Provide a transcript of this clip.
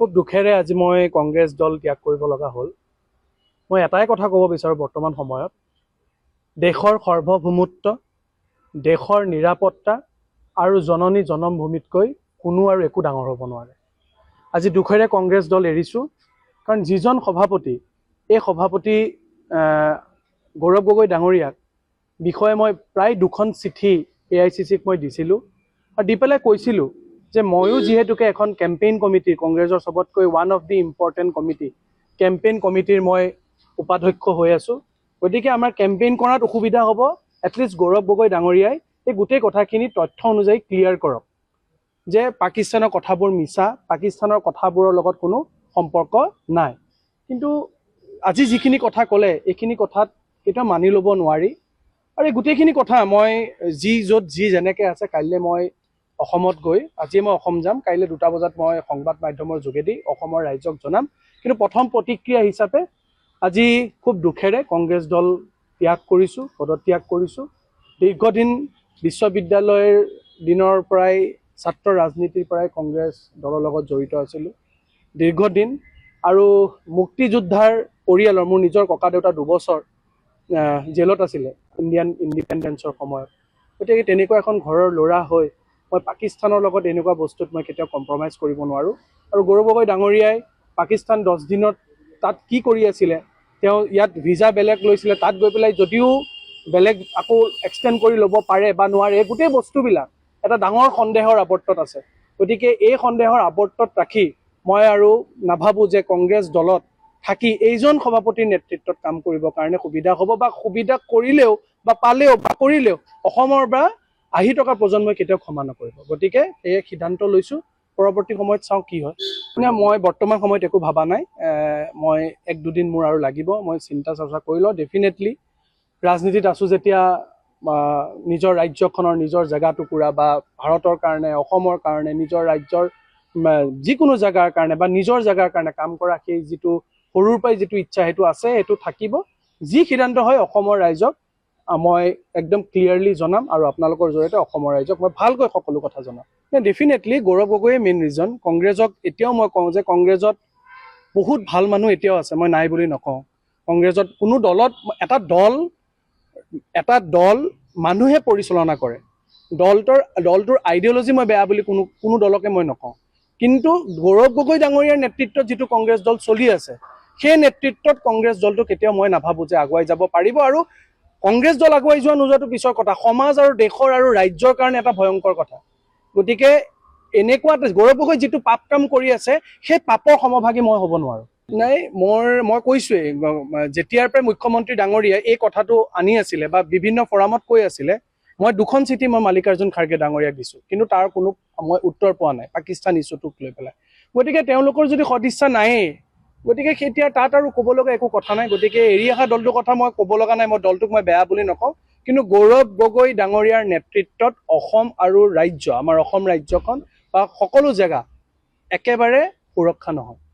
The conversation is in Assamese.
খুব দুখেৰে আজি মই কংগ্ৰেছ দল ত্যাগ কৰিব লগা হ'ল। মই এটাই কথা ক'ব বিচাৰোঁ, বৰ্তমান সময়ত দেশৰ সাৰ্বভৌমত্ব, দেশৰ নিৰাপত্তা আৰু জননী জনমভূমিতকৈ কোনো আৰু একো ডাঙৰ হ'ব নোৱাৰে। আজি দুখেৰে কংগ্ৰেছ দল এৰিছোঁ, কাৰণ যিজন সভাপতি, এই সভাপতি গৌৰৱ গগৈ ডাঙৰীয়াক বিষয়ে মই প্ৰায় 2খন চিঠি AICCক মই দিছিলোঁ আৰু দি পেলাই কৈছিলোঁ যে ময়ো যিহেতুকে এখন কেম্পেইন কমিটি, কংগ্ৰেছৰ সবতকৈ one of the important committee, campaign কমিটিৰ মই উপাধ্যক্ষ হৈ আছোঁ। গতিকে আমাৰ কেম্পেইন কৰাত অসুবিধা হ'ব, এটলিষ্ট গৌৰৱ গগৈ ডাঙৰীয়াই এই গোটেই কথাখিনি তথ্য অনুযায়ী ক্লিয়াৰ কৰক যে পাকিস্তানৰ কথাবোৰ মিছা, পাকিস্তানৰ কথাবোৰৰ লগত কোনো সম্পৰ্ক নাই। কিন্তু আজি যিখিনি কথা ক'লে, এইখিনি কথাত কেতিয়াও মানি ল'ব নোৱাৰি। আৰু এই গোটেইখিনি কথা মই য'ত যেনেকৈ আছে, কাইলৈ মই অসমত গৈ, আজি মই অসম যাম, কাইলৈ 2টা বজাত মই সংবাদ মাধ্যমৰ যোগেদি অসমৰ ৰাইজক জনাম। কিন্তু প্ৰথম প্ৰতিক্ৰিয়া হিচাপে আজি খুব দুখেৰে কংগ্ৰেছ দল ত্যাগ কৰিছোঁ, পদত্যাগ কৰিছোঁ। দীৰ্ঘদিন বিশ্ববিদ্যালয়ৰ দিনৰ পৰাই ছাত্ৰ ৰাজনীতিৰ পৰাই কংগ্ৰেছ দলৰ লগত জড়িত আছিলোঁ দীৰ্ঘদিন। আৰু মুক্তিযোদ্ধাৰ পৰিয়ালৰ, মোৰ নিজৰ ককা দেউতা 2 বছৰ জেলত আছিলে ইণ্ডিয়ান ইণ্ডিপেণ্ডেঞ্চৰ সময়ত। গতিকে তেনেকুৱা এখন ঘৰৰ ল'ৰা হৈ মই পাকিস্তানৰ লগত এনেকুৱা বস্তুত মই কেতিয়াও কম্প্ৰমাইজ কৰিব নোৱাৰোঁ। আৰু গৌৰৱ গগৈ ডাঙৰীয়াই পাকিস্তান 10 দিনত তাত কি কৰি আছিলে, তেওঁ ইয়াত ভিজা বেলেগ লৈছিলে, তাত গৈ পেলাই যদিও বেলেগ আকৌ এক্সটেণ্ড কৰি ল'ব পাৰে বা নোৱাৰে, এই গোটেই বস্তুবিলাক এটা ডাঙৰ সন্দেহৰ আৱৰ্তত আছে। গতিকে এই সন্দেহৰ আৱৰ্তত ৰাখি মই আৰু নাভাবোঁ যে কংগ্ৰেছ দলত থাকি এইজন সভাপতিৰ নেতৃত্বত কাম কৰিবৰ কাৰণে সুবিধা হ'ব, বা সুবিধা কৰিলেও বা পালেও বা কৰিলেও অসমৰ বা আহি থকা প্ৰজন্মই কেতিয়াও ক্ষমা নকৰিব। গতিকে এই সিদ্ধান্ত লৈছোঁ, পৰৱৰ্তী সময়ত চাওঁ কি হয়। মই বৰ্তমান সময়ত একো ভবা নাই, মই 1-2 দিন মোৰ আৰু লাগিব, মই চিন্তা চৰ্চা কৰি লওঁ। ডেফিনেটলি ৰাজনীতিত আছোঁ যেতিয়া নিজৰ ৰাজ্যখনৰ, নিজৰ জেগা টুকুৰা বা ভাৰতৰ কাৰণে, অসমৰ কাৰণে, নিজৰ ৰাজ্যৰ যিকোনো জেগাৰ কাৰণে বা নিজৰ জেগাৰ কাৰণে কাম কৰা সেই যিটো সৰুৰ পৰাই যিটো ইচ্ছা, সেইটো আছে, সেইটো থাকিব। যি সিদ্ধান্ত হয় অসমৰ ৰাইজক মই একদম ক্লিয়াৰলি জনাম, আৰু আপোনালোকৰ জৰিয়তে অসমৰ ৰাইজক মই ভালকৈ সকলো কথা জনাম। ডেফিনেটলি গৌৰৱ গগৈয়ে মেইন ৰিজন। কংগ্ৰেছক এতিয়াও মই কওঁ যে কংগ্ৰেছত বহুত ভাল মানুহ এতিয়াও আছে, মই নাই বুলি নকওঁ। কংগ্ৰেছত কোনো দলত এটা দল মানুহে পৰিচালনা কৰে। দলটোৰ আইডিঅলজি মই বেয়া বুলি কোনো দলকে মই নকওঁ। কিন্তু গৌৰৱ গগৈ ডাঙৰীয়াৰ নেতৃত্বত যিটো কংগ্ৰেছ দল চলি আছে, সেই নেতৃত্বত কংগ্ৰেছ দলটো কেতিয়াও মই নাভাবোঁ যে আগুৱাই যাব পাৰিব। আৰু কংগ্ৰেছ দল আগুৱাই যোৱা নোযোৱাটো পিছৰ কথা, সমাজ আৰু দেশৰ আৰু ৰাজ্যৰ কাৰণে এটা ভয়ংকৰ কথা। গতিকে এনেকুৱা গৌৰৱ গগৈ যিটো পাপ কাম কৰি আছে, সেই পাপৰ সমভাগী মই হ'ব নোৱাৰোঁ। নাই, মই কৈছোঁৱেই, যেতিয়াৰ পৰাই মুখ্যমন্ত্ৰী ডাঙৰীয়াই এই কথাটো আনি আছিলে বা বিভিন্ন ফৰামত কৈ আছিলে, মই 2খন চিঠি মই মাল্লিকাৰ্জুন খাৰ্গে ডাঙৰীয়াক দিছোঁ, কিন্তু তাৰ কোনো মই উত্তৰ পোৱা নাই পাকিস্তান ইছ্যুটোক লৈ পেলাই। গতিকে তেওঁলোকৰ যদি সদিচ্ছা নায়েই, গতিকে এতিয়া তাত আৰু ক'ব লগা একো কথা নাই। গতিকে এৰি অহা দলটোৰ কথা মই ক'ব লগা নাই, মই দলটোক মই বেয়া বুলি নকওঁ। কিন্তু গৌৰৱ গগৈ ডাঙৰীয়াৰ নেতৃত্বত অসম আৰু ৰাজ্য, আমাৰ অসম ৰাজ্যখন বা সকলো জেগা একেবাৰে সুৰক্ষা নহয়।